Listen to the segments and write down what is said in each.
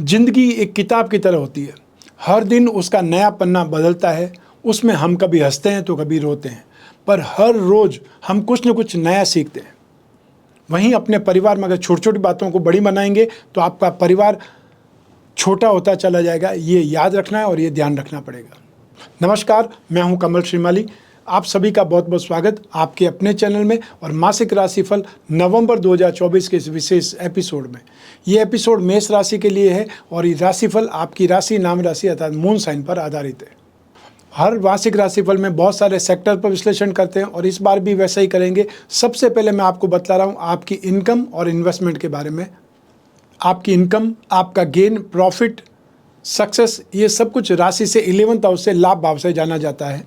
जिंदगी एक किताब की तरह होती है। हर दिन उसका नया पन्ना बदलता है। उसमें हम कभी हंसते हैं तो कभी रोते हैं, पर हर रोज़ हम कुछ न कुछ नया सीखते हैं। वहीं अपने परिवार में अगर छोटी छोटी बातों को बड़ी बनाएंगे तो आपका परिवार छोटा होता चला जाएगा। ये याद रखना है और ये ध्यान रखना पड़ेगा। नमस्कार, मैं हूं कमल श्रीमाली। आप सभी का बहुत बहुत स्वागत आपके अपने चैनल में और मासिक राशिफल नवंबर 2024 के इस विशेष एपिसोड में। ये एपिसोड मेष राशि के लिए है और ये राशिफल आपकी राशि, नाम राशि अर्थात मून साइन पर आधारित है। हर मासिक राशिफल में बहुत सारे सेक्टर पर विश्लेषण करते हैं और इस बार भी वैसा ही करेंगे। सबसे पहले मैं आपको बता रहा हूँ आपकी इनकम और इन्वेस्टमेंट के बारे में। आपकी इनकम, आपका गेन, प्रॉफिट, सक्सेस, ये सब कुछ राशि से 11th हाउस से लाभ भाव से जाना जाता है।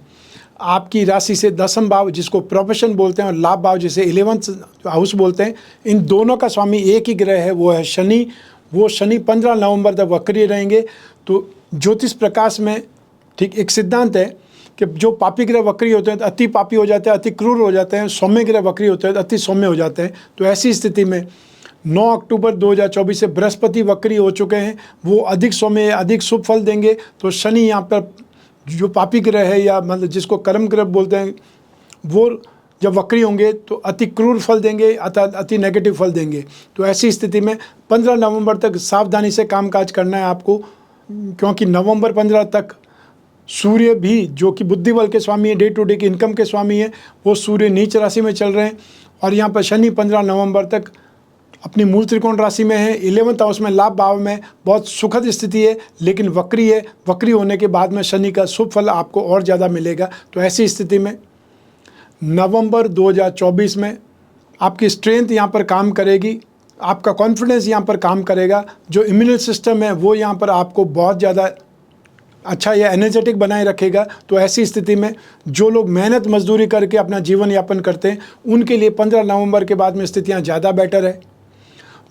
आपकी राशि से 10th भाव, जिसको प्रोफेशन बोलते हैं, और लाभ भाव जिसे 11th हाउस बोलते हैं, इन दोनों का स्वामी एक ही ग्रह है, वो है शनि। वो शनि 15 नवंबर तक वक्री रहेंगे। तो ज्योतिष प्रकाश में ठीक एक सिद्धांत है कि जो पापी ग्रह वक्री होते हैं तो अति पापी हो जाते हैं, अति क्रूर हो जाते हैं। सौम्य ग्रह वक्री होते हैं तो अति सौम्य हो जाते हैं। तो ऐसी स्थिति में 9 अक्टूबर 2024 से बृहस्पति वक्री हो चुके हैं। वो अधिक सौम्य, अधिक शुभ फल देंगे। तो शनि यहाँ पर जो पापी ग्रह है, या मतलब जिसको कर्म ग्रह बोलते हैं, वो जब वक्री होंगे तो अति क्रूर फल देंगे, अर्थात अति नेगेटिव फल देंगे। तो ऐसी स्थिति में 15 नवंबर तक सावधानी से कामकाज करना है आपको, क्योंकि नवंबर 15 तक सूर्य भी, जो कि बुद्धि बल के स्वामी है, डे टू डे की इनकम के स्वामी है, वो सूर्य नीच राशि में चल रहे हैं। और यहाँ पर शनि 15 नवंबर तक अपनी मूल त्रिकोण राशि में है, 11th हाउस में, लाभ भाव में। बहुत सुखद स्थिति है, लेकिन वक्री है। वक्री होने के बाद में शनि का शुभ फल आपको और ज़्यादा मिलेगा। तो ऐसी स्थिति में नवंबर 2024 में आपकी स्ट्रेंथ यहाँ पर काम करेगी, आपका कॉन्फिडेंस यहाँ पर काम करेगा। जो इम्यून सिस्टम है वो यहाँ पर आपको बहुत ज़्यादा अच्छा या एनर्जेटिक बनाए रखेगा। तो ऐसी स्थिति में जो लोग मेहनत मजदूरी करके अपना जीवन यापन करते हैं, उनके लिए 15 नवंबर के बाद में स्थितियाँ ज़्यादा बेटर है।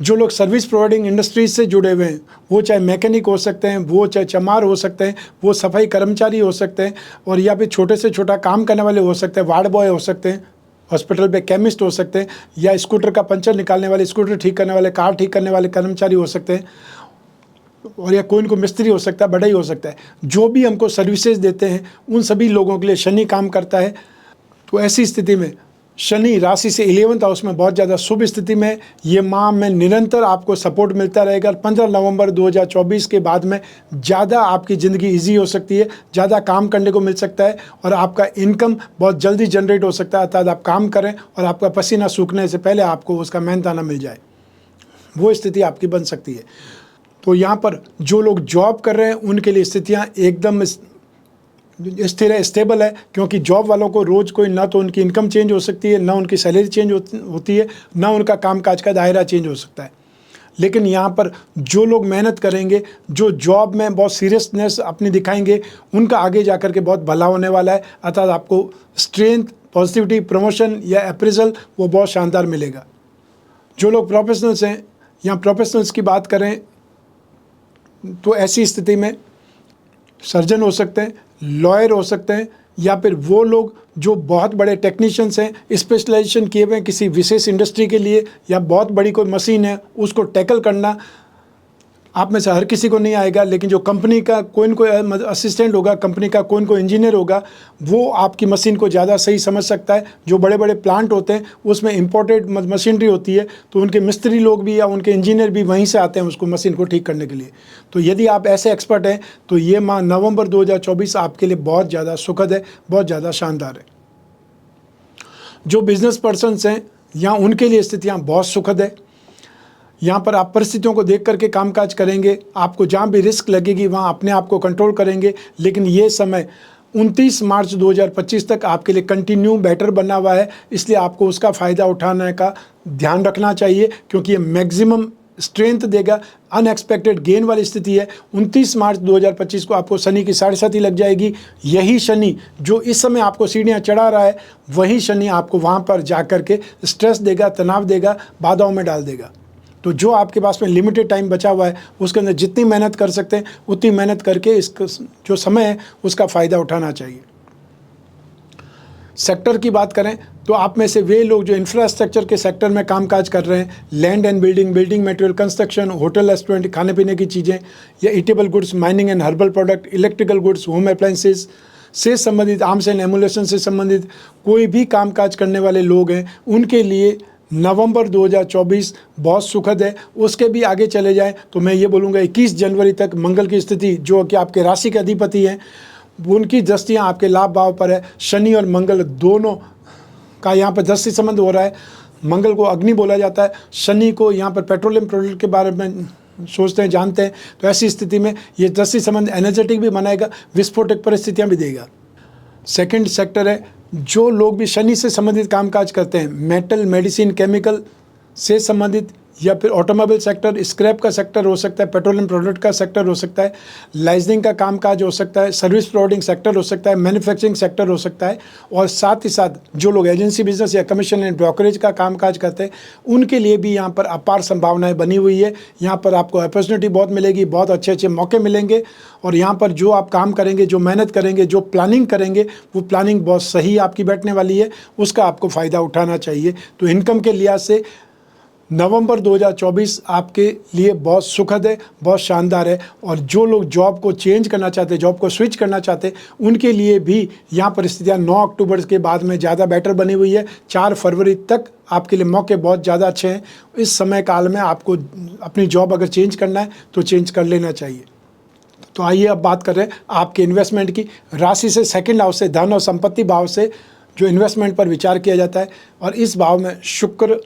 जो लोग सर्विस प्रोवाइडिंग इंडस्ट्रीज से जुड़े हुए हैं, वो चाहे मैकेनिक हो सकते हैं, वो चाहे चमार हो सकते हैं, वो सफाई कर्मचारी हो सकते हैं, और या फिर छोटे से छोटा काम करने वाले हो सकते हैं, वार्ड बॉय हो सकते हैं, हॉस्पिटल पे केमिस्ट हो सकते हैं, या स्कूटर का पंचर निकालने वाले, स्कूटर ठीक करने वाले, कार ठीक करने वाले कर्मचारी हो सकते हैं, और या कोई इनको मिस्त्री हो सकता है, बढ़ई हो सकता है। जो भी हमको सर्विसेज देते हैं, उन सभी लोगों के लिए शनि काम करता है। तो ऐसी स्थिति में शनि राशि से 11th हाउस में बहुत ज़्यादा शुभ स्थिति में, ये माह में निरंतर आपको सपोर्ट मिलता रहेगा। 15 नवंबर 2024 के बाद में ज़्यादा आपकी ज़िंदगी इजी हो सकती है, ज़्यादा काम करने को मिल सकता है, और आपका इनकम बहुत जल्दी जनरेट हो सकता है। अर्थात आप काम करें और आपका पसीना सूखने से पहले आपको उसका मेहनताना मिल जाए, वो स्थिति आपकी बन सकती है। तो यहाँ पर जो लोग जॉब कर रहे हैं, उनके लिए स्थितियाँ एकदम स्थिर है, स्टेबल है, क्योंकि जॉब वालों को रोज़ कोई, ना तो उनकी इनकम चेंज हो सकती है, ना उनकी सैलरी चेंज होती है, ना उनका कामकाज का दायरा चेंज हो सकता है। लेकिन यहाँ पर जो लोग मेहनत करेंगे, जो जॉब में बहुत सीरियसनेस अपनी दिखाएंगे, उनका आगे जाकर के बहुत भला होने वाला है। अर्थात आपको स्ट्रेंथ, पॉजिटिविटी, प्रमोशन या अप्रेजल वो बहुत शानदार मिलेगा। जो लोग प्रोफेशनल्स हैं, यहाँ प्रोफेशनल्स की बात करें तो ऐसी स्थिति में सर्जन हो सकते हैं, लॉयर हो सकते हैं, या फिर वो लोग जो बहुत बड़े टेक्नीशियंस हैं, स्पेशलाइजेशन किए हुए हैं किसी विशेष इंडस्ट्री के लिए, या बहुत बड़ी कोई मशीन है उसको टैकल करना आप में से हर किसी को नहीं आएगा। लेकिन जो कंपनी का कोई न कोई असिस्टेंट होगा, कंपनी का कोई न कोई इंजीनियर होगा, वो आपकी मशीन को ज़्यादा सही समझ सकता है। जो बड़े बड़े प्लांट होते हैं उसमें इम्पोर्टेड मशीनरी होती है, तो उनके मिस्त्री लोग भी या उनके इंजीनियर भी वहीं से आते हैं उसको, मशीन को ठीक करने के लिए। तो यदि आप ऐसे एक्सपर्ट हैं तो ये माह नवंबर 2024 आपके लिए बहुत ज़्यादा सुखद है, बहुत ज़्यादा शानदार है। जो बिजनेस पर्सनस हैं, यहाँ उनके लिए स्थितियाँ बहुत सुखद है। यहाँ पर आप परिस्थितियों को देख करके कामकाज करेंगे, आपको जहाँ भी रिस्क लगेगी वहाँ अपने आप को कंट्रोल करेंगे। लेकिन ये समय 29 मार्च 2025 तक आपके लिए कंटिन्यू बेटर बना हुआ है, इसलिए आपको उसका फ़ायदा उठाने का ध्यान रखना चाहिए, क्योंकि ये मैक्सिमम स्ट्रेंथ देगा, अनएक्सपेक्टेड गेन वाली स्थिति है। 29 मार्च 2025 को आपको शनि की 7.5 लग जाएगी। यही शनि जो इस समय आपको सीढ़ियाँ चढ़ा रहा है, वही शनि आपको वहाँ पर जा कर के स्ट्रेस देगा, तनाव देगा, बाधाओं में डाल देगा। तो जो आपके पास में लिमिटेड टाइम बचा हुआ है, उसके अंदर जितनी मेहनत कर सकते हैं उतनी मेहनत करके इसका जो समय है उसका फ़ायदा उठाना चाहिए। सेक्टर की बात करें तो आप में से वे लोग जो इंफ्रास्ट्रक्चर के सेक्टर में कामकाज कर रहे हैं, land and building material, construction, hotel, restaurant, खाने पीने की चीज़ें या eatable goods, mining and herbal product, electrical goods, home appliances से संबंधित, आर्म्स एंड एमुलेशन से संबंधित कोई भी कामकाज करने वाले लोग हैं, उनके लिए नवंबर 2024 बहुत सुखद है। उसके भी आगे चले जाएं तो मैं ये बोलूँगा 21 जनवरी तक मंगल की स्थिति, जो कि आपके राशि के अधिपति हैं, उनकी दृष्टियाँ आपके लाभ भाव पर है। शनि और मंगल दोनों का यहाँ पर दृष्टि संबंध हो रहा है। मंगल को अग्नि बोला जाता है, शनि को यहाँ पर पेट्रोलियम प्रोडक्ट के बारे में सोचते हैं, जानते हैं। तो ऐसी स्थिति में ये दृष्टि संबंध एनर्जेटिक भी बनाएगा, विस्फोटक परिस्थितियाँ भी देगा। सेकंड सेक्टर है, जो लोग भी शनि से संबंधित कामकाज करते हैं, मेटल, मेडिसिन, केमिकल से संबंधित, या फिर ऑटोमोबाइल सेक्टर, स्क्रैप का सेक्टर हो सकता है, पेट्रोलियम प्रोडक्ट का सेक्टर हो सकता है, लाइजनिंग का कामकाज हो सकता है, सर्विस प्रोवाइडिंग सेक्टर हो सकता है, मैन्युफैक्चरिंग सेक्टर हो सकता है, और साथ ही साथ जो लोग एजेंसी बिजनेस या कमीशन एंड ब्रोकरेज का कामकाज करते हैं, उनके लिए भी यहाँ पर अपार संभावनाएं बनी हुई है। यहाँ पर आपको अपॉर्चुनिटी बहुत मिलेगी, बहुत अच्छे अच्छे मौके मिलेंगे, और यहाँ पर जो आप काम करेंगे, जो मेहनत करेंगे, जो प्लानिंग करेंगे, वो प्लानिंग बहुत सही आपकी बैठने वाली है, उसका आपको फ़ायदा उठाना चाहिए। तो इनकम के लिहाज से नवंबर 2024 आपके लिए बहुत सुखद है, बहुत शानदार है। और जो लोग जॉब को चेंज करना चाहते हैं, जॉब को स्विच करना चाहते हैं, उनके लिए भी यहाँ परिस्थितियाँ 9 अक्टूबर के बाद में ज़्यादा बेटर बनी हुई है। 4 फरवरी तक आपके लिए मौके बहुत ज़्यादा अच्छे हैं। इस समय काल में आपको अपनी जॉब अगर चेंज करना है तो चेंज कर लेना चाहिए। तो आइए अब बात कर रहे हैं आपके इन्वेस्टमेंट की। राशि से सेकंड हाउस से, धन और संपत्ति भाव से जो इन्वेस्टमेंट पर विचार किया जाता है, और इस भाव में शुक्र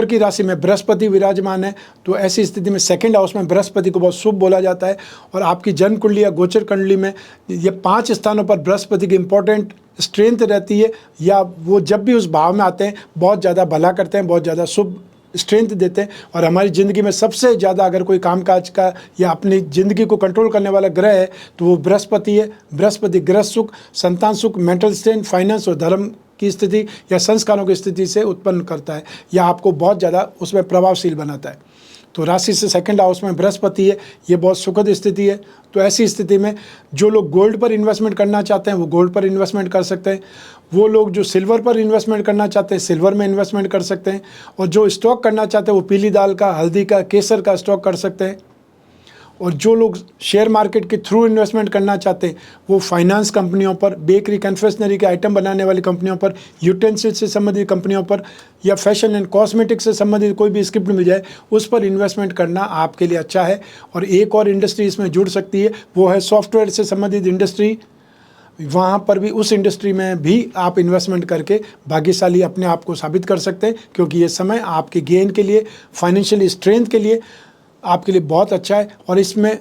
की राशि में बृहस्पति विराजमान है। तो ऐसी स्थिति में सेकंड हाउस में बृहस्पति को बहुत शुभ बोला जाता है। और आपकी जन्म कुंडली या गोचर कुंडली में ये 5 स्थानों पर बृहस्पति की इंपॉर्टेंट स्ट्रेंथ रहती है, या वो जब भी उस भाव में आते हैं बहुत ज़्यादा भला करते हैं, बहुत ज़्यादा शुभ स्ट्रेंथ देते हैं। और हमारी ज़िंदगी में सबसे ज़्यादा अगर कोई कामकाज का या अपनी ज़िंदगी को कंट्रोल करने वाला ग्रह है तो वो बृहस्पति है। बृहस्पति ग्रह सुख, संतान सुख, मेंटल स्ट्रेंथ, फाइनेंस और धर्म की स्थिति या संस्कारों की स्थिति से उत्पन्न करता है, या आपको बहुत ज़्यादा उसमें प्रभावशील बनाता है। तो राशि से सेकंड हाउस में बृहस्पति है, ये बहुत सुखद स्थिति है। तो ऐसी स्थिति में जो लोग गोल्ड पर इन्वेस्टमेंट करना चाहते हैं वो गोल्ड पर इन्वेस्टमेंट कर सकते हैं। वो लोग जो सिल्वर पर इन्वेस्टमेंट करना चाहते हैं सिल्वर में इन्वेस्टमेंट कर सकते हैं। और जो स्टॉक करना चाहते हैं वो पीली दाल का, हल्दी का, केसर का स्टॉक कर सकते हैं। और जो लोग शेयर मार्केट के थ्रू इन्वेस्टमेंट करना चाहते हैं वो फाइनेंस कंपनियों पर, बेकरी, कन्फेक्शनरी के आइटम बनाने वाली कंपनियों पर, यूटेंसिल से संबंधित कंपनियों पर, या फैशन एंड कॉस्मेटिक्स से संबंधित कोई भी स्क्रिप्ट मिल जाए उस पर इन्वेस्टमेंट करना आपके लिए अच्छा है। और एक और इंडस्ट्री इसमें जुड़ सकती है, वो है सॉफ्टवेयर से संबंधित इंडस्ट्री। वहाँ पर भी, उस इंडस्ट्री में भी आप इन्वेस्टमेंट करके भाग्यशाली अपने आप को साबित कर सकते हैं, क्योंकि ये समय आपके गेन के लिए, फाइनेंशियल स्ट्रेंथ के लिए आपके लिए बहुत अच्छा है। और इसमें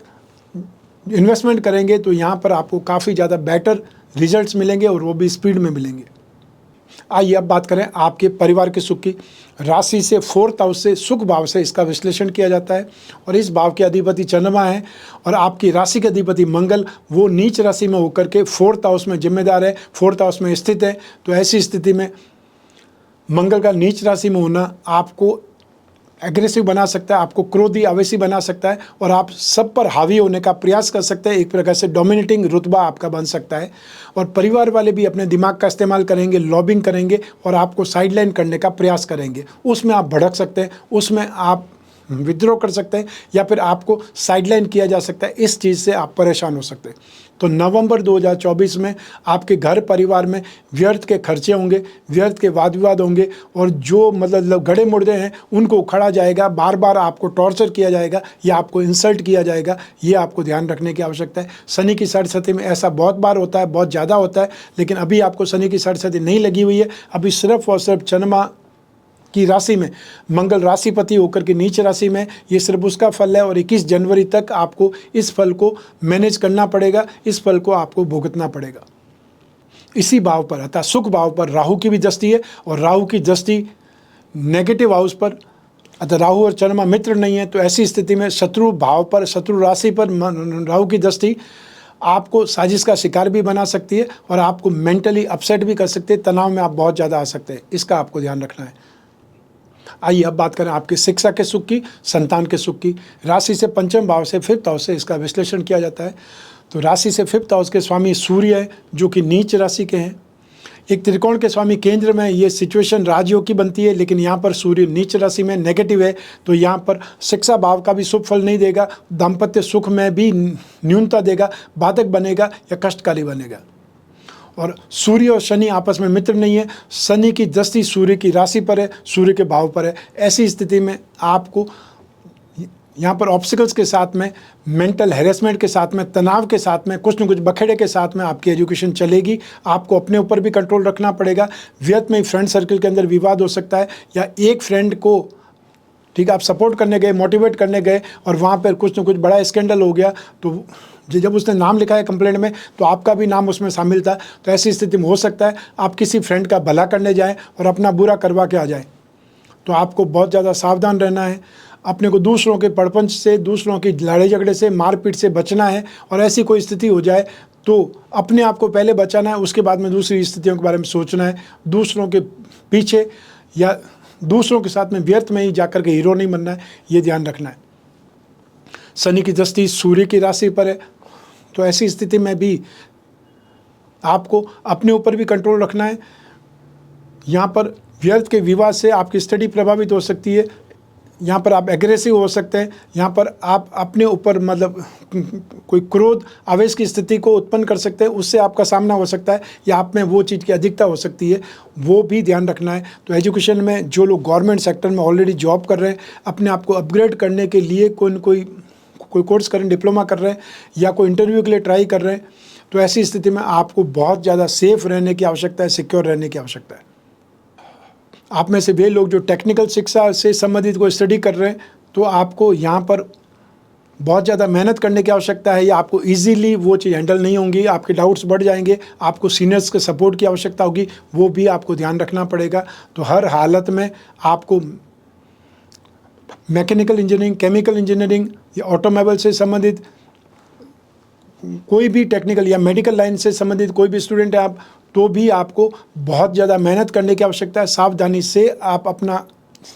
इन्वेस्टमेंट करेंगे तो यहाँ पर आपको काफ़ी ज़्यादा बेटर रिजल्ट्स मिलेंगे, और वो भी स्पीड में मिलेंगे। आइए अब बात करें आपके परिवार के सुख की। राशि से 4th हाउस से, सुख भाव से इसका विश्लेषण किया जाता है। और इस भाव के अधिपति चंद्रमा है, और आपकी राशि के अधिपति मंगल वो नीच राशि में होकर के 4th हाउस में जिम्मेदार है, 4th हाउस में स्थित है। तो ऐसी स्थिति में मंगल का नीच राशि में होना आपको एग्रेसिव बना सकता है, आपको क्रोधी, आवेशी बना सकता है, और आप सब पर हावी होने का प्रयास कर सकते हैं। एक प्रकार से डोमिनेटिंग रुतबा आपका बन सकता है। और परिवार वाले भी अपने दिमाग का इस्तेमाल करेंगे, लॉबिंग करेंगे, और आपको साइडलाइन करने का प्रयास करेंगे। उसमें आप भड़क सकते हैं, उसमें आप विद्रोह कर सकते हैं, या फिर आपको साइडलाइन किया जा सकता है। इस चीज़ से आप परेशान हो सकते हैं। तो नवंबर 2024 में आपके घर परिवार में व्यर्थ के खर्चे होंगे, व्यर्थ के वाद विवाद होंगे, और जो मतलब गड़े मुर्दे हैं उनको उखड़ा जाएगा, बार बार आपको टॉर्चर किया जाएगा या आपको इंसल्ट किया जाएगा। ये आपको ध्यान रखने की आवश्यकता है। शनि की सरस्वती में ऐसा बहुत बार होता है, बहुत ज़्यादा होता है, लेकिन अभी आपको शनि की सरस्वती नहीं लगी हुई है। अभी सिर्फ और सिर्फ चंद्रमा की राशि में मंगल राशिपति होकर के नीच राशि में, ये सिर्फ उसका फल है। और 21 जनवरी तक आपको इस फल को मैनेज करना पड़ेगा, इस फल को आपको भुगतना पड़ेगा। इसी भाव पर, अर्थात सुख भाव पर राहु की भी दृष्टि है, और राहु की दृष्टि नेगेटिव हाउस पर, अतः राहु और चंद्रमा मित्र नहीं है। तो ऐसी स्थिति में शत्रु भाव पर, शत्रु राशि पर राहु की दृष्टि आपको साजिश का शिकार भी बना सकती है, और आपको मेंटली अपसेट भी कर सकती है। तनाव में आप बहुत ज़्यादा आ सकते हैं, इसका आपको ध्यान रखना है। आइए अब बात करें आपकी शिक्षा के सुख की, संतान के सुख की। राशि से पंचम भाव से 5th हाउस से इसका विश्लेषण किया जाता है। तो राशि से 5th हाउस के स्वामी सूर्य है, जो कि नीच राशि के हैं। एक त्रिकोण के स्वामी केंद्र में ये सिचुएशन राजयोग की बनती है, लेकिन यहाँ पर सूर्य नीच राशि में नेगेटिव है, तो यहाँ पर शिक्षा भाव का भी शुभ फल नहीं देगा, दाम्पत्य सुख में भी न्यूनता देगा, बाधक बनेगा या कष्टकारी बनेगा। और सूर्य और शनि आपस में मित्र नहीं है, शनि की दृष्टि सूर्य की राशि पर है, सूर्य के भाव पर है। ऐसी स्थिति में आपको यहाँ पर ऑब्स्टिकल्स के साथ में, मेंटल हैरेसमेंट के साथ में, तनाव के साथ में, कुछ न कुछ बखेड़े के साथ में आपकी एजुकेशन चलेगी। आपको अपने ऊपर भी कंट्रोल रखना पड़ेगा। व्यर्थ में फ्रेंड सर्कल के अंदर विवाद हो सकता है, या एक फ्रेंड को ठीक है आप सपोर्ट करने गए, मोटिवेट करने गए और वहाँ पर कुछ न कुछ बड़ा स्कैंडल हो गया, तो जब उसने नाम लिखा है कंप्लेंट में तो आपका भी नाम उसमें शामिल था। तो ऐसी स्थिति में हो सकता है आप किसी फ्रेंड का भला करने जाएँ और अपना बुरा करवा के आ जाएँ। तो आपको बहुत ज़्यादा सावधान रहना है। अपने को दूसरों के प्रपंच से, दूसरों की लड़ाई झगड़े से, मारपीट से बचना है। और ऐसी कोई स्थिति हो जाए तो अपने आप को पहले बचाना है, उसके बाद में दूसरी स्थितियों के बारे में सोचना है। दूसरों के पीछे या दूसरों के साथ में व्यर्थ में ही जाकर के हीरो नहीं बनना है, ये ध्यान रखना है। शनि की दृष्टि सूर्य की राशि पर है, तो ऐसी स्थिति में भी आपको अपने ऊपर भी कंट्रोल रखना है। यहाँ पर व्यर्थ के विवाद से आपकी स्टडी प्रभावित हो सकती है। यहाँ पर आप एग्रेसिव हो सकते हैं। यहाँ पर आप अपने ऊपर मतलब कोई क्रोध, आवेश की स्थिति को उत्पन्न कर सकते हैं, उससे आपका सामना हो सकता है, या आप में वो चीज़ की अधिकता हो सकती है, वो भी ध्यान रखना है। तो एजुकेशन में जो लोग गवर्नमेंट सेक्टर में ऑलरेडी जॉब कर रहे हैं, अपने आप को अपग्रेड करने के लिए कोई कोर्स करें, डिप्लोमा कर रहे हैं या कोई इंटरव्यू के लिए ट्राई कर रहे हैं, तो ऐसी स्थिति में आपको बहुत ज़्यादा सेफ रहने की आवश्यकता है, सिक्योर रहने की आवश्यकता है। आप में से वे लोग जो टेक्निकल शिक्षा से संबंधित कोई स्टडी कर रहे हैं, तो आपको यहाँ पर बहुत ज़्यादा मेहनत करने की आवश्यकता है, या आपको इजीली वो चीज़ हैंडल नहीं होंगी, आपके डाउट्स बढ़ जाएंगे, आपको सीनियर्स के सपोर्ट की आवश्यकता होगी, वो भी आपको ध्यान रखना पड़ेगा। तो हर हालत में आपको मैकेनिकल इंजीनियरिंग, केमिकल इंजीनियरिंग या ऑटोमोबाइल से संबंधित कोई भी टेक्निकल या मेडिकल लाइन से संबंधित कोई भी स्टूडेंट है आप, तो भी आपको बहुत ज़्यादा मेहनत करने की आवश्यकता है। सावधानी से आप अपना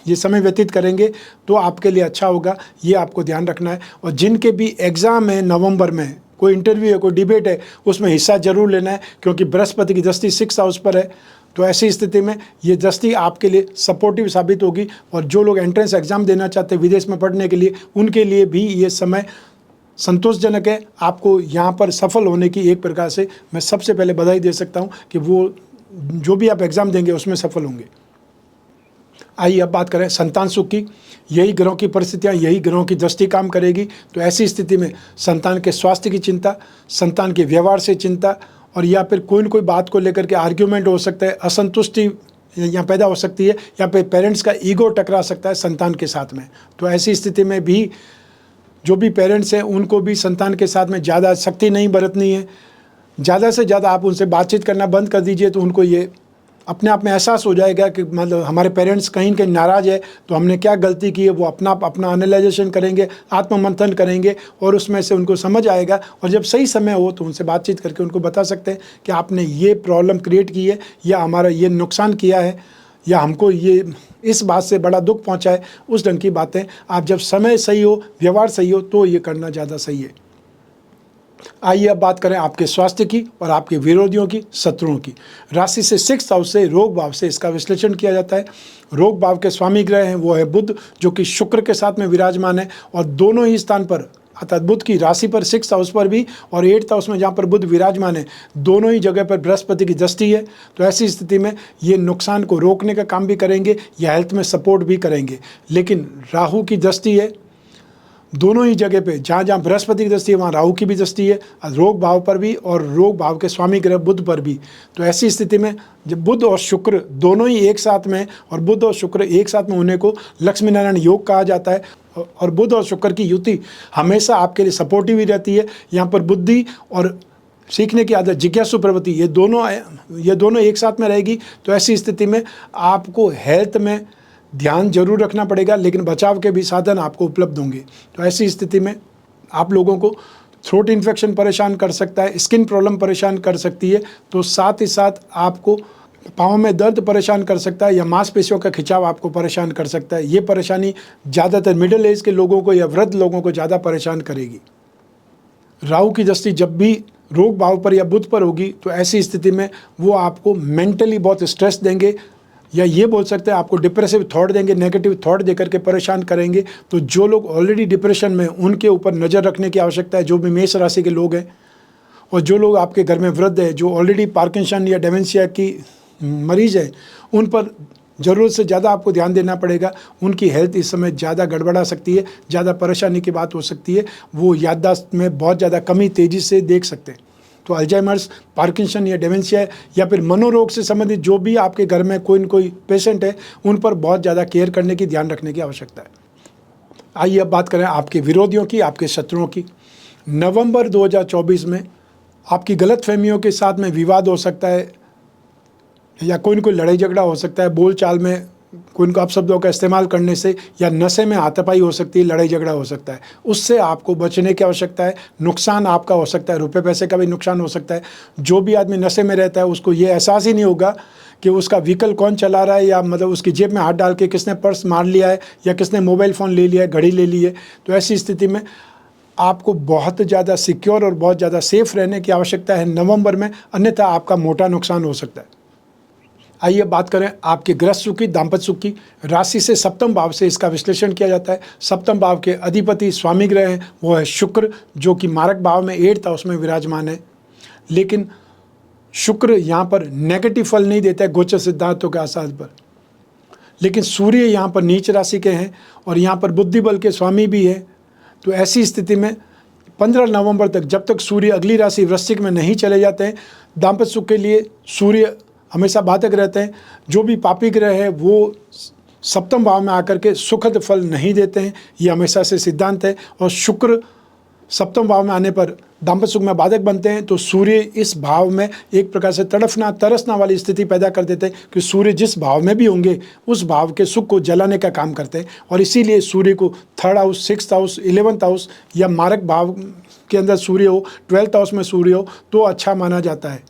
ये समय व्यतीत करेंगे तो आपके लिए अच्छा होगा, ये आपको ध्यान रखना है। और जिनके भी एग्ज़ाम है नवंबर में, कोई इंटरव्यू है, कोई डिबेट है, उसमें हिस्सा जरूर लेना है, क्योंकि बृहस्पति की दृष्टि 6th हाउस पर है। तो ऐसी स्थिति में ये दृष्टि आपके लिए सपोर्टिव साबित होगी। और जो लोग एंट्रेंस एग्ज़ाम देना चाहते हैं विदेश में पढ़ने के लिए, उनके लिए भी ये समय संतोषजनक है। आपको यहाँ पर सफल होने की एक प्रकार से मैं सबसे पहले बधाई दे सकता हूँ कि वो जो भी आप एग्ज़ाम देंगे उसमें सफल होंगे। आइए अब बात करें संतान सुख की। यही ग्रहों की परिस्थितियाँ, यही ग्रहों की दृष्टि काम करेगी। तो ऐसी स्थिति में संतान के स्वास्थ्य की चिंता, संतान के व्यवहार से चिंता, और या फिर कोई न कोई बात को लेकर के आर्ग्यूमेंट हो सकता है, असंतुष्टि यहाँ पैदा हो सकती है, या फिर पेरेंट्स का ईगो टकरा सकता है संतान के साथ में। तो ऐसी स्थिति में भी जो भी पेरेंट्स हैं उनको भी संतान के साथ में ज़्यादा सख्ती नहीं बरतनी है। ज़्यादा से ज़्यादा आप उनसे बातचीत करना बंद कर दीजिए, तो उनको ये अपने आप में एहसास हो जाएगा कि मतलब हमारे पेरेंट्स कहीं न कहीं नाराज़ है, तो हमने क्या गलती की है। वो अपना एनालाइजेशन करेंगे, आत्ममंथन करेंगे, और उसमें से उनको समझ आएगा। और जब सही समय हो तो उनसे बातचीत करके उनको बता सकते हैं कि आपने ये प्रॉब्लम क्रिएट की है, या हमारा ये नुकसान किया है, या हमको ये इस बात से बड़ा दुख पहुंचा है। उस ढंग की बातें आप जब समय सही हो, व्यवहार सही हो, तो ये करना ज़्यादा सही है। आइए अब बात करें आपके स्वास्थ्य की और आपके विरोधियों की, शत्रुओं की। राशि से 6th हाउस से, रोग भाव से इसका विश्लेषण किया जाता है। रोग भाव के स्वामी ग्रह हैं वो है बुध, जो कि शुक्र के साथ में विराजमान है, और दोनों ही स्थान पर, अर्थात बुध की राशि पर 6th हाउस पर भी और 8th हाउस में जहाँ पर बुध विराजमान है, दोनों ही जगह पर बृहस्पति की दृष्टि है। तो ऐसी स्थिति में ये नुकसान को रोकने का काम भी करेंगे, या हेल्थ में सपोर्ट भी करेंगे। लेकिन राहु की दृष्टि है दोनों ही जगह पे, जहाँ जहाँ बृहस्पति की दृष्टि है वहाँ राहु की भी दृष्टि है, रोग भाव पर भी और रोग भाव के स्वामी ग्रह बुध पर भी। तो ऐसी स्थिति में जब बुध और शुक्र दोनों ही एक साथ में, और बुध और शुक्र एक साथ में होने को लक्ष्मी नारायण योग कहा जाता है। और बुध और शुक्र की युति हमेशा आपके लिए सपोर्टिव ही रहती है। यहाँ पर बुद्धि और सीखने की आदत, जिज्ञासु प्रवृत्ति, ये दोनों एक साथ में रहेगी। तो ऐसी स्थिति में आपको हेल्थ में ध्यान जरूर रखना पड़ेगा, लेकिन बचाव के भी साधन आपको उपलब्ध होंगे। तो ऐसी स्थिति में आप लोगों को थ्रोट इन्फेक्शन परेशान कर सकता है, स्किन प्रॉब्लम परेशान कर सकती है, तो साथ ही साथ आपको पाँव में दर्द परेशान कर सकता है, या मांसपेशियों का खिंचाव आपको परेशान कर सकता है। ये परेशानी ज़्यादातर मिडिल एज के लोगों को या वृद्ध लोगों को ज़्यादा परेशान करेगी। राहु की दृष्टि जब भी रोग भाव पर या बुध पर होगी, तो ऐसी स्थिति में वो आपको मेंटली बहुत स्ट्रेस देंगे, या ये बोल सकते हैं आपको डिप्रेसिव थॉट देंगे, नेगेटिव थॉट देकर के परेशान करेंगे। तो जो लोग ऑलरेडी डिप्रेशन में, उनके ऊपर नज़र रखने की आवश्यकता है, जो भी मेष राशि के लोग हैं। और जो लोग आपके घर में वृद्ध है, जो ऑलरेडी पार्किंसन या डेमेंशिया की मरीज़ है, उन पर ज़रूरत से ज़्यादा आपको ध्यान देना पड़ेगा। उनकी हेल्थ इस समय ज़्यादा गड़बड़ा सकती है, ज़्यादा परेशानी की बात हो सकती है। वो याददाश्त में बहुत ज़्यादा कमी तेज़ी से देख सकते हैं। तो अल्जाइमर्स, पार्किंसन या डेमेंशिया या फिर मनोरोग से संबंधित जो भी आपके घर में कोई न कोई पेशेंट है, उन पर बहुत ज़्यादा केयर करने की, ध्यान रखने की आवश्यकता है। आइए अब बात करें आपके विरोधियों की, आपके शत्रुओं की। नवंबर 2024 में आपकी गलतफहमियों के साथ में विवाद हो सकता है, या कोई न कोई लड़ाई झगड़ा हो सकता है, बोलचाल में कोई न अपशब्दों का इस्तेमाल करने से, या नशे में हाथापाई हो सकती है, लड़ाई झगड़ा हो सकता है। उससे आपको बचने की आवश्यकता है। नुकसान आपका हो सकता है, रुपए पैसे का भी नुकसान हो सकता है। जो भी आदमी नशे में रहता है, उसको ये एहसास ही नहीं होगा कि उसका व्हीकल कौन चला रहा है, या मतलब उसकी जेब में हाथ डाल के किसने पर्स मार लिया है, या किसने मोबाइल फ़ोन ले लिया है, घड़ी ले ली है। तो ऐसी स्थिति में आपको बहुत ज़्यादा सिक्योर और बहुत ज़्यादा सेफ रहने की आवश्यकता है नवंबर में, अन्यथा आपका मोटा नुकसान हो सकता है। आइए बात करें आपके गृहस्थ सुख की, दाम्पत्य सुख की। राशि से सप्तम भाव से इसका विश्लेषण किया जाता है। सप्तम भाव के अधिपति स्वामी ग्रह हैं, वो है शुक्र, जो कि मारक भाव में 8th हाउस में विराजमान है। लेकिन शुक्र यहाँ पर नेगेटिव फल नहीं देता है गोचर सिद्धांतों के आधार पर। लेकिन सूर्य यहाँ पर नीच राशि के हैं और यहाँ पर बुद्धि बल के स्वामी भी है। तो ऐसी स्थिति में 15 नवंबर तक, जब तक सूर्य अगली राशि वृश्चिक में नहीं चले जाते हैं, दाम्पत्य सुख के लिए सूर्य हमेशा बाधक रहते हैं। जो भी पापी ग्रह है वो सप्तम भाव में आकर के सुखद फल नहीं देते हैं, ये हमेशा से सिद्धांत है। और शुक्र सप्तम भाव में आने पर दाम्पत्य सुख में बाधक बनते हैं, तो सूर्य इस भाव में एक प्रकार से तड़फना तरसना वाली स्थिति पैदा कर देते हैं कि सूर्य जिस भाव में भी होंगे उस भाव के सुख को जलाने का काम करते हैं। और इसीलिए सूर्य को 3rd house, 6th house, 11th house या मारक भाव के अंदर सूर्य हो, 12th हाउस में सूर्य हो तो अच्छा माना जाता है।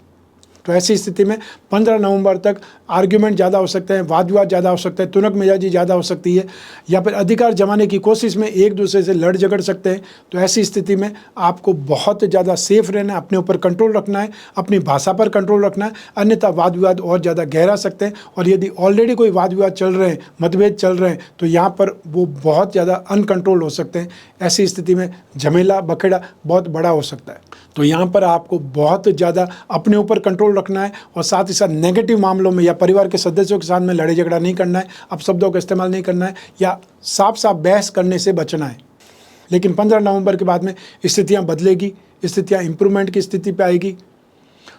तो ऐसी स्थिति में 15 नवंबर तक आर्ग्यूमेंट ज़्यादा हो सकते हैं, वाद विवाद ज़्यादा हो सकता है, तुनक मिजाजी ज़्यादा हो सकती है, या फिर अधिकार जमाने की कोशिश में एक दूसरे से लड़ झगड़ सकते हैं। तो ऐसी स्थिति में आपको बहुत ज़्यादा सेफ रहना है, अपने ऊपर कंट्रोल रखना है, अपनी भाषा पर कंट्रोल रखना है, अन्यथा वाद विवाद और ज़्यादा गहरा सकते हैं। और यदि ऑलरेडी कोई वाद विवाद चल रहे हैं, मतभेद चल रहे हैं, तो यहाँ पर वो बहुत ज़्यादा अनकंट्रोल हो सकते हैं। ऐसी स्थिति में झमेला बखेड़ा बहुत बड़ा हो सकता है। तो यहाँ पर आपको बहुत ज़्यादा अपने ऊपर कंट्रोल रखना है, और साथ ही साथ नेगेटिव मामलों में या परिवार के सदस्यों के साथ में लड़ाई झगड़ा नहीं करना है, अपशब्दों का इस्तेमाल नहीं करना है, या साफ साफ बहस करने से बचना है। लेकिन 15 नवंबर के बाद में स्थितियाँ बदलेगी, स्थितियाँ इंप्रूवमेंट की स्थिति पे आएगी।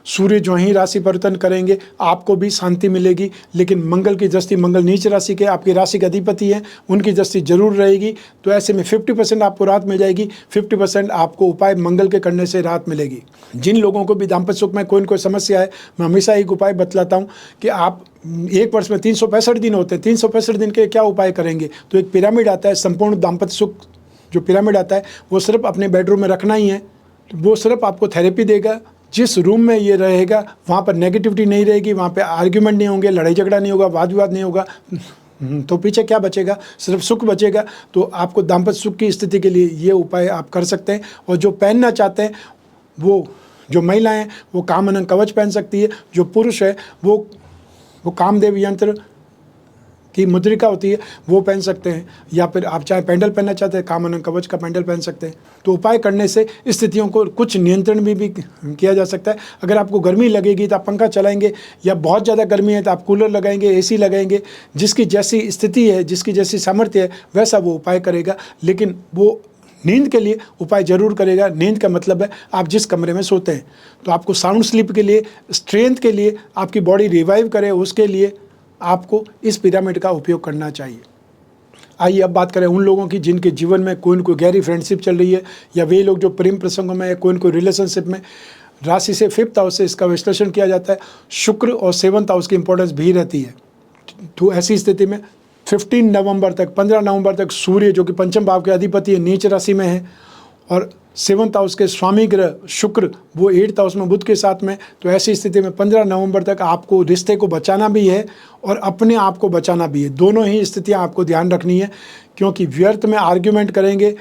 सूर्य जो ही राशि परिवर्तन करेंगे आपको भी शांति मिलेगी। लेकिन मंगल की दृष्टि, मंगल नीच राशि के आपकी राशि के अधिपति हैं, उनकी दृष्टि जरूर रहेगी। तो ऐसे में 50% आपको राहत मिल जाएगी, 50% आपको उपाय मंगल के करने से राहत मिलेगी। जिन लोगों को भी दाम्पत्य सुख में कोई न कोई समस्या है, मैं हमेशा एक उपाय बतलाता हूँ कि आप एक वर्ष में 365 दिन होते हैं, 365 दिन के क्या उपाय करेंगे। तो एक पिरामिड आता है, संपूर्ण दाम्पत्य सुख जो पिरामिड आता है वो सिर्फ अपने बेडरूम में रखना ही है। वो सिर्फ आपको थेरेपी देगा। जिस रूम में ये रहेगा वहाँ पर नेगेटिविटी नहीं रहेगी, वहाँ पे आर्ग्यूमेंट नहीं होंगे, लड़ाई झगड़ा नहीं होगा, वाद विवाद नहीं होगा, तो पीछे क्या बचेगा, सिर्फ सुख बचेगा। तो आपको दाम्पत्य सुख की स्थिति के लिए ये उपाय आप कर सकते हैं। और जो पहनना चाहते हैं, वो जो महिलाएं हैं वो कामधन कवच पहन सकती है, जो पुरुष है वो कामदेव यंत्र की मुद्रिका होती है वो पहन सकते हैं, या फिर आप चाहे पेंडल पहनना चाहते हैं कामधन कवच का पेंडल पहन सकते हैं। तो उपाय करने से स्थितियों को कुछ नियंत्रण भी किया जा सकता है। अगर आपको गर्मी लगेगी तो आप पंखा चलाएंगे, या बहुत ज़्यादा गर्मी है तो आप कूलर लगाएंगे, एसी लगाएंगे। जिसकी जैसी स्थिति है, जिसकी जैसी सामर्थ्य है, वैसा वो उपाय करेगा। लेकिन वो नींद के लिए उपाय जरूर करेगा। नींद का मतलब है आप जिस कमरे में सोते हैं। तो आपको साउंड स्लीप के लिए, स्ट्रेंथ के लिए, आपकी बॉडी रिवाइव करे, उसके लिए आपको इस पिरामिड का उपयोग करना चाहिए। आइए अब बात करें उन लोगों की जिनके जीवन में कोई न कोई गहरी फ्रेंडशिप चल रही है, या वे लोग जो प्रेम प्रसंगों में, कोई न कोई रिलेशनशिप में। राशि से 5th हाउस से इसका विश्लेषण किया जाता है। शुक्र और 7th हाउस की इंपॉर्टेंस भी रहती है। तो ऐसी स्थिति में 15 नवंबर तक, 15 नवंबर तक सूर्य जो कि पंचम भाव के अधिपति है, नीच राशि में है, और 7th हाउस के स्वामी ग्रह शुक्र वो 8th हाउस में बुध के साथ में। तो ऐसी स्थिति में 15 नवंबर तक आपको रिश्ते को बचाना भी है और अपने आप को बचाना भी है। दोनों ही स्थितियां आपको ध्यान रखनी है, क्योंकि व्यर्थ में आर्ग्यूमेंट करेंगे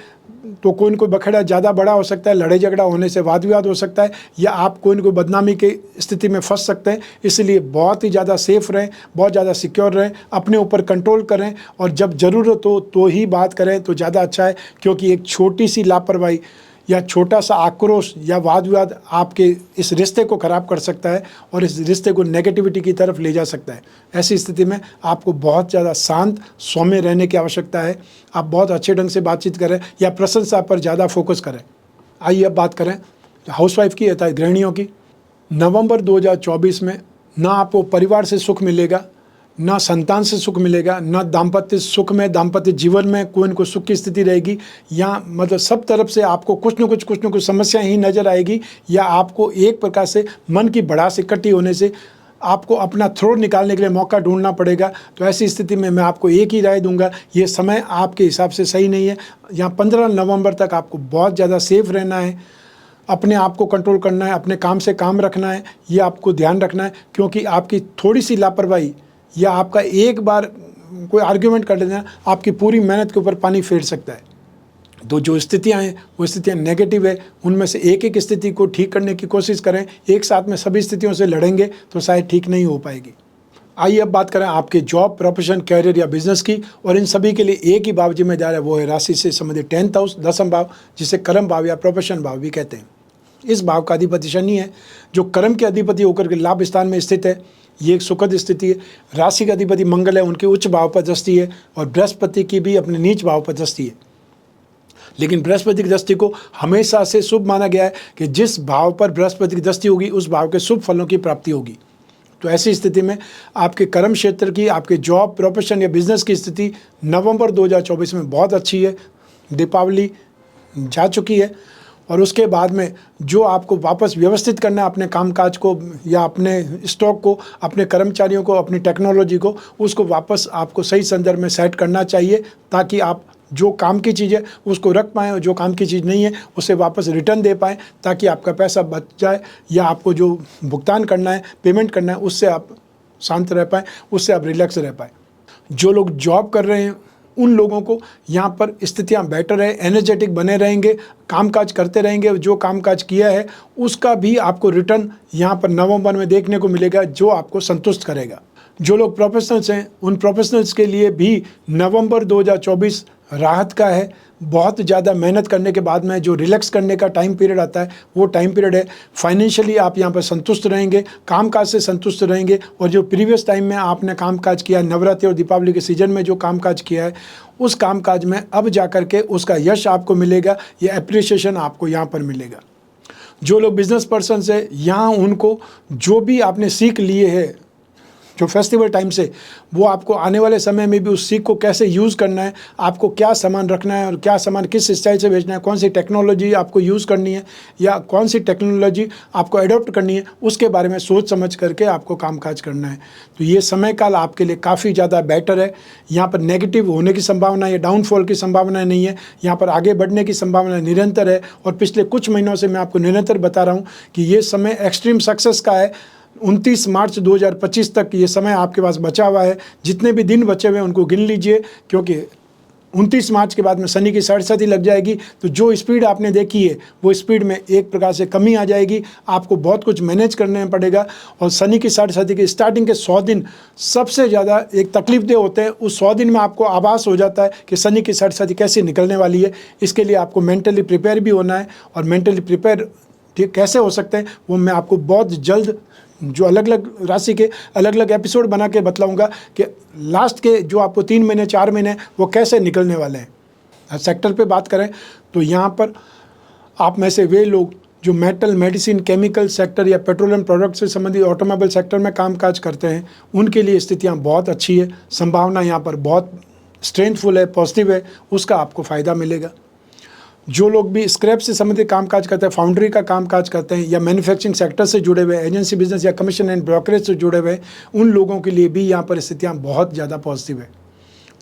तो कोई न कोई बखेड़ा ज़्यादा बड़ा हो सकता है, लड़ाई झगड़ा होने से वाद विवाद हो सकता है, या आप कोई न कोई बदनामी की स्थिति में फंस सकते हैं। इसलिए बहुत ही ज़्यादा सेफ रहें, बहुत ज़्यादा सिक्योर रहें, अपने ऊपर कंट्रोल करें और जब ज़रूरत हो तो ही बात करें तो ज़्यादा अच्छा है, क्योंकि एक छोटी सी लापरवाही या छोटा सा आक्रोश या वाद विवाद आपके इस रिश्ते को ख़राब कर सकता है और इस रिश्ते को नेगेटिविटी की तरफ ले जा सकता है। ऐसी स्थिति में आपको बहुत ज़्यादा शांत सौम्य रहने की आवश्यकता है। आप बहुत अच्छे ढंग से बातचीत करें या प्रशंसा पर ज़्यादा फोकस करें। आइए अब बात करें हाउसवाइफ की अर्थात गृहिणियों की। नवंबर 2024 में ना आपको परिवार से सुख मिलेगा, ना संतान से सुख मिलेगा, ना दाम्पत्य सुख में, दाम्पत्य जीवन में कोई न कोई सुख की स्थिति रहेगी, या मतलब सब तरफ से आपको कुछ न कुछ समस्याएं ही नज़र आएगी, या आपको एक प्रकार से मन की भड़ास इकट्ठी होने से आपको अपना थ्रोट निकालने के लिए मौका ढूंढना पड़ेगा। तो ऐसी स्थिति में मैं आपको एक ही राय दूंगा, ये समय आपके हिसाब से सही नहीं है। यहाँ 15 नवंबर तक आपको बहुत ज़्यादा सेफ रहना है, अपने आप को कंट्रोल करना है, अपने काम से काम रखना है, ये आपको ध्यान रखना है, क्योंकि आपकी थोड़ी सी लापरवाही या आपका एक बार कोई आर्ग्यूमेंट कर लेना आपकी पूरी मेहनत के ऊपर पानी फेर सकता है। तो जो स्थितियां हैं वो स्थितियां नेगेटिव है, उनमें से एक एक स्थिति को ठीक करने की कोशिश करें। एक साथ में सभी स्थितियों से लड़ेंगे तो शायद ठीक नहीं हो पाएगी। आइए अब बात करें आपके जॉब, प्रोफेशन, कैरियर या बिजनेस की, और इन सभी के लिए एक ही भाव जिम्मेदार है, वो है राशि से संबंधित 10th हाउस, 10th भाव, जिसे कर्म भाव या प्रोफेशन भाव भी कहते हैं। इस भाव का अधिपति शनि है, जो कर्म के अधिपति होकर के लाभ स्थान में स्थित है। ये एक सुखद स्थिति है। राशि का अधिपति मंगल है, उनके उच्च भाव पर दृष्टि है, और बृहस्पति की भी अपने नीच भाव पर दृष्टि है। लेकिन बृहस्पति की दृष्टि को हमेशा से शुभ माना गया है कि जिस भाव पर बृहस्पति की दृष्टि होगी उस भाव के शुभ फलों की प्राप्ति होगी। तो ऐसी स्थिति में आपके कर्म क्षेत्र की, आपके जॉब, प्रोफेशन या बिजनेस की स्थिति नवंबर 2024 में बहुत अच्छी है। दीपावली जा चुकी है और उसके बाद में जो आपको वापस व्यवस्थित करना है अपने कामकाज को या अपने स्टॉक को, अपने कर्मचारियों को, अपनी टेक्नोलॉजी को, उसको वापस आपको सही संदर्भ में सेट करना चाहिए, ताकि आप जो काम की चीज़ है उसको रख पाएँ और जो काम की चीज़ नहीं है उसे वापस रिटर्न दे पाएँ, ताकि आपका पैसा बच जाए, या आपको जो भुगतान करना है, पेमेंट करना है, उससे आप शांत रह पाएँ, उससे आप रिलैक्स रह पाएँ। जो लोग जॉब कर रहे हैं उन लोगों को यहाँ पर स्थितियाँ बेटर है, एनर्जेटिक बने रहेंगे, कामकाज करते रहेंगे, जो कामकाज किया है उसका भी आपको रिटर्न यहाँ पर नवंबर में देखने को मिलेगा, जो आपको संतुष्ट करेगा। जो लोग प्रोफेशनल्स हैं उन प्रोफेशनल्स के लिए भी नवंबर 2024 राहत का है। बहुत ज़्यादा मेहनत करने के बाद में जो रिलैक्स करने का टाइम पीरियड आता है वो टाइम पीरियड है। फाइनेंशियली आप यहाँ पर संतुष्ट रहेंगे, कामकाज से संतुष्ट रहेंगे, और जो प्रीवियस टाइम में आपने कामकाज किया, नवरात्रि और दीपावली के सीजन में जो कामकाज किया है, उस कामकाज में अब जा कर के उसका यश आपको मिलेगा, या एप्रिसिएशन आपको यहाँ पर मिलेगा। जो लोग बिजनेस पर्सन है, यहाँ उनको जो भी आपने सीख लिए है जो फेस्टिवल टाइम से, वो आपको आने वाले समय में भी उस सीख को कैसे यूज़ करना है, आपको क्या सामान रखना है और क्या सामान किस स्टाइल से बेचना है, कौन सी टेक्नोलॉजी आपको यूज़ करनी है या कौन सी टेक्नोलॉजी आपको एडॉप्ट करनी है, उसके बारे में सोच समझ करके आपको कामकाज करना है। तो ये समय काल आपके लिए काफ़ी ज़्यादा बेटर है। यहाँ पर नेगेटिव होने की संभावना या डाउनफॉल की संभावना नहीं है, यहाँ पर आगे बढ़ने की संभावना निरंतर है। और पिछले कुछ महीनों से मैं आपको निरंतर बता रहा हूँ कि ये समय एक्सट्रीम सक्सेस का है। 29 मार्च 2025 तक ये समय आपके पास बचा हुआ है। जितने भी दिन बचे हुए हैं उनको गिन लीजिए, क्योंकि 29 मार्च के बाद में शनि की सरस्वती लग जाएगी। तो जो स्पीड आपने देखी है वो स्पीड में एक प्रकार से कमी आ जाएगी, आपको बहुत कुछ मैनेज करने पड़ेगा। और शनि की सरस्वती के स्टार्टिंग के 100 दिन सबसे ज़्यादा एक तकलीफदेह होते हैं। उस 100 दिन में आपको आभास हो जाता है कि शनि की सरस्वती कैसे निकलने वाली है। इसके लिए आपको मेंटली प्रिपेयर भी होना है, और मेंटली प्रिपेयर कैसे हो सकते हैं वो मैं आपको बहुत जल्द जो अलग अलग राशि के अलग अलग एपिसोड बना के बतलाऊंगा कि लास्ट के जो आपको 3 महीने 4 महीने वो कैसे निकलने वाले हैं। सेक्टर पे बात करें तो यहाँ पर आप में से वे लोग जो मेटल, मेडिसिन, केमिकल सेक्टर या पेट्रोलियम प्रोडक्ट से संबंधित ऑटोमोबाइल सेक्टर में कामकाज करते हैं, उनके लिए स्थितियाँ बहुत अच्छी है। संभावना यहाँ पर बहुत स्ट्रेंथफुल है, पॉजिटिव है, उसका आपको फ़ायदा मिलेगा। जो लोग भी स्क्रैप से संबंधित कामकाज करते हैं, फाउंड्री का कामकाज करते हैं, या मैन्युफैक्चरिंग सेक्टर से जुड़े हुए, एजेंसी बिजनेस या कमीशन एंड ब्रोकरेज से जुड़े हुए, उन लोगों के लिए भी यहाँ पर स्थितियाँ बहुत ज़्यादा पॉजिटिव है।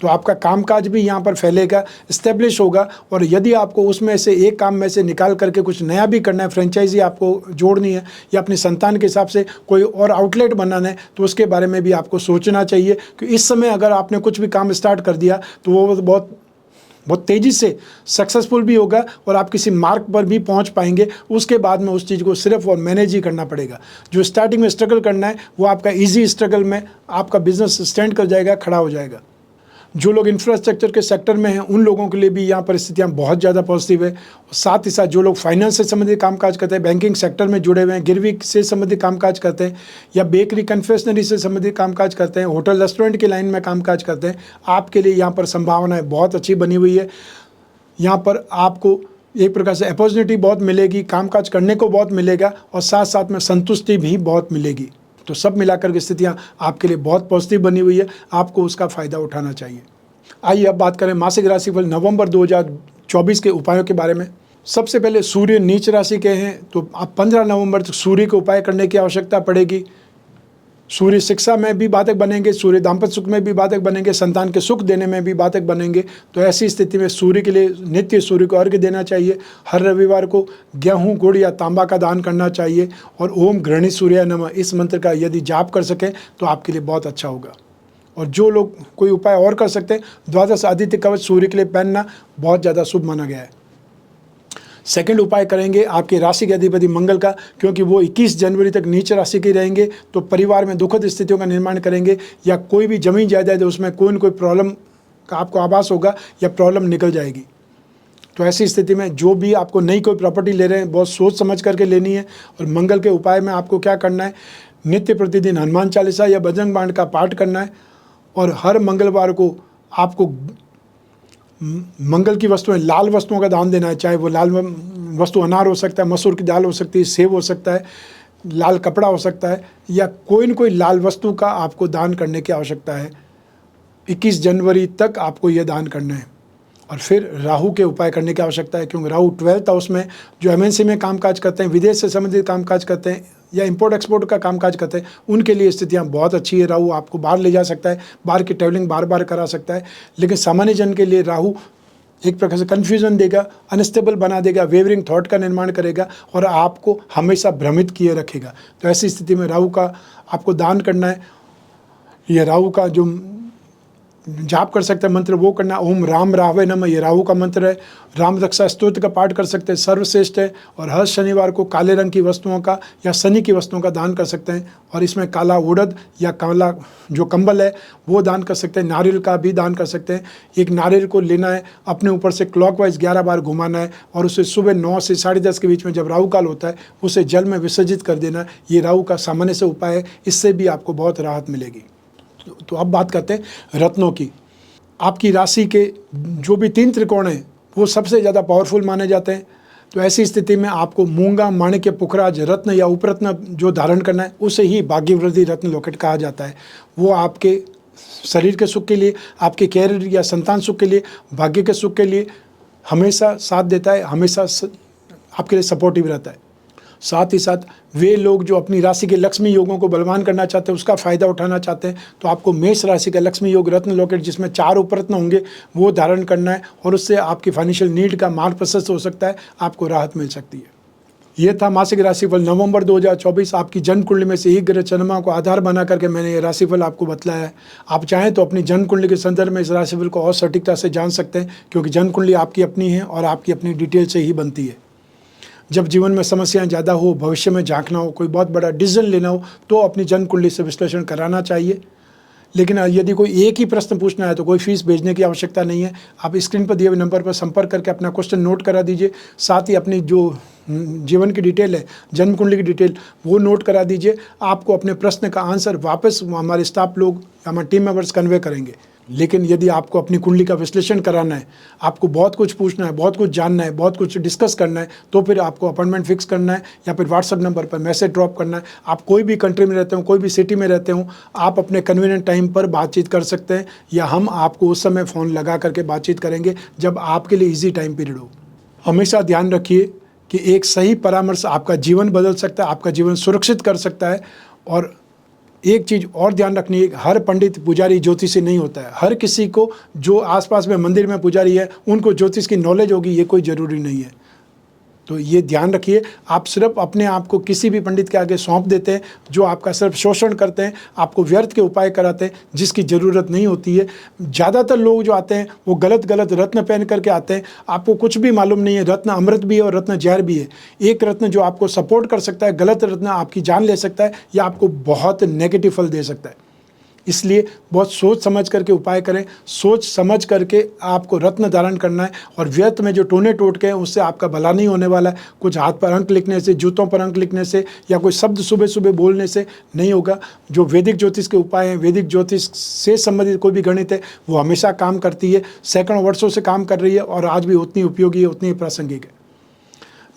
तो आपका कामकाज भी यहाँ पर फैलेगा, इस्टेब्लिश होगा। और यदि आपको उसमें से एक काम में से निकाल करके कुछ नया भी करना है, फ्रेंचाइजी आपको जोड़नी है या अपनी संतान के हिसाब से कोई और आउटलेट बनाना है, तो उसके बारे में भी आपको सोचना चाहिए। कि इस समय अगर आपने कुछ भी काम स्टार्ट कर दिया तो वो बहुत बहुत तेज़ी से सक्सेसफुल भी होगा और आप किसी मार्क पर भी पहुंच पाएंगे। उसके बाद में उस चीज़ को सिर्फ और मैनेज ही करना पड़ेगा। जो स्टार्टिंग में स्ट्रगल करना है वो आपका इजी स्ट्रगल में आपका बिजनेस स्टैंड कर जाएगा, खड़ा हो जाएगा। जो लोग इंफ्रास्ट्रक्चर के सेक्टर में हैं उन लोगों के लिए भी यहाँ परिस्थितियाँ बहुत ज़्यादा पॉजिटिव है। साथ ही साथ जो लोग फाइनेंस से संबंधित कामकाज करते हैं, बैंकिंग सेक्टर में जुड़े हुए हैं, गिरवी से संबंधित कामकाज करते हैं या बेकरी कन्फेक्शनरी से संबंधित कामकाज करते हैं, होटल रेस्टोरेंट की लाइन में कामकाज करते हैं, आपके लिए यहाँ पर संभावनाएँ बहुत अच्छी बनी हुई है। यहाँ पर आपको एक प्रकार से अपॉर्चुनिटी बहुत मिलेगी, कामकाज करने को बहुत मिलेगा और साथ साथ में संतुष्टि भी बहुत मिलेगी। तो सब मिलाकर की स्थितियाँ आपके लिए बहुत पॉजिटिव बनी हुई है, आपको उसका फ़ायदा उठाना चाहिए। आइए अब बात करें मासिक राशिफल नवंबर 2024 के उपायों के बारे में। सबसे पहले सूर्य नीच राशि के हैं तो अब 15 नवंबर तक सूर्य के उपाय करने की आवश्यकता पड़ेगी। सूर्य शिक्षा में भी बाधक बनेंगे, सूर्य दाम्पत्य सुख में भी बाधक बनेंगे, संतान के सुख देने में भी बाधक बनेंगे। तो ऐसी स्थिति में सूर्य के लिए नित्य सूर्य को अर्घ्य देना चाहिए। हर रविवार को गेहूं, गुड़ या तांबा का दान करना चाहिए और ओम गृहणी सूर्य नमः इस मंत्र का यदि जाप कर सकें तो आपके लिए बहुत अच्छा होगा। और जो लोग कोई उपाय और कर सकते हैं, द्वादश आदित्य कवच सूर्य के लिए पहनना बहुत ज़्यादा शुभ माना गया है। सेकंड उपाय करेंगे आपके राशि के अधिपति मंगल का, क्योंकि वो 21 जनवरी तक नीच राशि के रहेंगे तो परिवार में दुखद स्थितियों का निर्माण करेंगे या कोई भी जमीन जायदाद है उसमें कोई न कोई प्रॉब्लम का आपको आभास होगा या प्रॉब्लम निकल जाएगी। तो ऐसी स्थिति में जो भी आपको नई कोई प्रॉपर्टी ले रहे हैं बहुत सोच समझ करके लेनी है। और मंगल के उपाय में आपको क्या करना है, नित्य प्रतिदिन हनुमान चालीसा या बजरंग बाण का पाठ करना है और हर मंगलवार को आपको मंगल की वस्तुएं, लाल वस्तुओं का दान देना है। चाहे वो लाल वस्तु अनार हो सकता है, मसूर की दाल हो सकती है, सेब हो सकता है, लाल कपड़ा हो सकता है या कोई न कोई लाल वस्तु का आपको दान करने की आवश्यकता है। 21 जनवरी तक आपको यह दान करना है। और फिर राहु के उपाय करने की आवश्यकता है, क्योंकि राहु 12th हाउस में जो एमएनसी में कामकाज करते हैं, विदेश से संबंधित कामकाज करते हैं या इंपोर्ट एक्सपोर्ट का कामकाज करते हैं, उनके लिए स्थितियां बहुत अच्छी है। राहु आपको बाहर ले जा सकता है, बाहर की ट्रैवलिंग बार बार करा सकता है। लेकिन सामान्य जन के लिए राहु एक प्रकार से कन्फ्यूजन देगा, अनस्टेबल बना देगा, वेवरिंग थॉट का निर्माण करेगा और आपको हमेशा भ्रमित किए रखेगा। तो ऐसी स्थिति में राहु का आपको दान करना है। ये राहु का जो जाप कर सकते हैं मंत्र वो करना, ओम राम रावे नमः, ये राहु का मंत्र है। राम रक्षा स्तोत्र का पाठ कर सकते हैं, सर्वश्रेष्ठ है। और हर शनिवार को काले रंग की वस्तुओं का या शनि की वस्तुओं का दान कर सकते हैं और इसमें काला उड़द या काला जो कंबल है वो दान कर सकते हैं। नारियल का भी दान कर सकते हैं। एक नारियल को लेना है, अपने ऊपर से क्लॉकवाइज 11 बार घुमाना है और उसे सुबह 9 से 10:30 के बीच में जब राहु काल होता है उसे जल में विसर्जित कर देना है। ये राहु का सामान्य से उपाय है, इससे भी आपको बहुत राहत मिलेगी। तो अब बात करते हैं रत्नों की। आपकी राशि के जो भी 3 त्रिकोण हैं वो सबसे ज़्यादा पावरफुल माने जाते हैं। तो ऐसी स्थिति में आपको मूंगा, माणिक्य, पुखराज रत्न या उपरत्न जो धारण करना है उसे ही भाग्यवृद्धि रत्न लॉकेट कहा जाता है। वो आपके शरीर के सुख के लिए, आपके कैरियर या संतान सुख के लिए, भाग्य के सुख के लिए हमेशा साथ देता है, हमेशा आपके लिए सपोर्टिव रहता है। साथ ही साथ वे लोग जो अपनी राशि के लक्ष्मी योगों को बलवान करना चाहते हैं, उसका फ़ायदा उठाना चाहते हैं, तो आपको मेष राशि का लक्ष्मी योग रत्न लॉकेट जिसमें 4 उपरत्न होंगे वो धारण करना है और उससे आपकी फाइनेंशियल नीड का मार्ग प्रशस्त हो सकता है, आपको राहत मिल सकती है। ये था मासिक राशिफल नवंबर 2024। आपकी जन्म कुंडली में से ही ग्रह चंद्रमा को आधार बना करके मैंने ये राशिफल आपको बतलाया है। आप चाहें तो अपनी जन्म कुंडली के संदर्भ में इस राशिफल को और सटीकता से जान सकते हैं, क्योंकि जन्म कुंडली आपकी अपनी है और आपकी अपनी डिटेल से ही बनती है। जब जीवन में समस्याएं ज़्यादा हो, भविष्य में झांकना हो, कोई बहुत बड़ा डिसीजन लेना हो तो अपनी जन्म कुंडली से विश्लेषण कराना चाहिए। लेकिन यदि कोई एक ही प्रश्न पूछना है तो कोई फीस भेजने की आवश्यकता नहीं है। आप स्क्रीन पर दिए हुए नंबर पर संपर्क करके अपना क्वेश्चन नोट करा दीजिए। साथ ही अपनी जो जीवन की डिटेल है, जन्म कुंडली की डिटेल, वो नोट करा दीजिए। आपको अपने प्रश्न का आंसर वापस हमारे स्टाफ लोग, हमारे टीम मेंबर्स कन्वे करेंगे। लेकिन यदि आपको अपनी कुंडली का विश्लेषण कराना है, आपको बहुत कुछ पूछना है, बहुत कुछ जानना है, बहुत कुछ डिस्कस करना है, तो फिर आपको अपॉइंटमेंट फिक्स करना है या फिर व्हाट्सएप नंबर पर मैसेज ड्रॉप करना है। आप कोई भी कंट्री में रहते हो, कोई भी सिटी में रहते हो, आप अपने कन्वीनियंट टाइम पर बातचीत कर सकते हैं या हम आपको उस समय फ़ोन लगा करके बातचीत करेंगे जब आपके लिए ईजी टाइम पीरियड हो। हमेशा ध्यान रखिए कि एक सही परामर्श आपका जीवन बदल सकता है, आपका जीवन सुरक्षित कर सकता है। और एक चीज़ और ध्यान रखनी है, हर पंडित पुजारी ज्योतिषी नहीं होता है। हर किसी को जो आसपास में मंदिर में पुजारी है उनको ज्योतिष की नॉलेज होगी, ये कोई ज़रूरी नहीं है। तो ये ध्यान रखिए, आप सिर्फ अपने आप को किसी भी पंडित के आगे सौंप देते हैं जो आपका सिर्फ शोषण करते हैं, आपको व्यर्थ के उपाय कराते हैं जिसकी ज़रूरत नहीं होती है। ज़्यादातर लोग जो आते हैं वो गलत गलत रत्न पहन करके आते हैं, आपको कुछ भी मालूम नहीं है। रत्न अमृत भी है और रत्न जहर भी है। एक रत्न जो आपको सपोर्ट कर सकता है, गलत रत्न आपकी जान ले सकता है या आपको बहुत नेगेटिव फल दे सकता है। इसलिए बहुत सोच समझ करके उपाय करें, सोच समझ करके आपको रत्न धारण करना है। और व्यर्थ में जो टोने टोटके हैं उससे आपका भला नहीं होने वाला है। कुछ हाथ पर अंक लिखने से, जूतों पर अंक लिखने से या कोई शब्द सुबह सुबह बोलने से नहीं होगा। जो वैदिक ज्योतिष के उपाय हैं, वैदिक ज्योतिष से संबंधित कोई भी गणित है, वो हमेशा काम करती है, सैकड़ों वर्षों से काम कर रही है और आज भी उतनी उपयोगी है, उतनी प्रासंगिक है।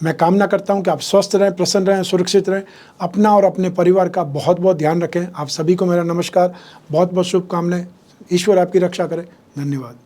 मैं कामना करता हूं कि आप स्वस्थ रहें, प्रसन्न रहें, सुरक्षित रहें। अपना और अपने परिवार का बहुत बहुत ध्यान रखें। आप सभी को मेरा नमस्कार, बहुत बहुत शुभकामनाएं। ईश्वर आपकी रक्षा करे। धन्यवाद।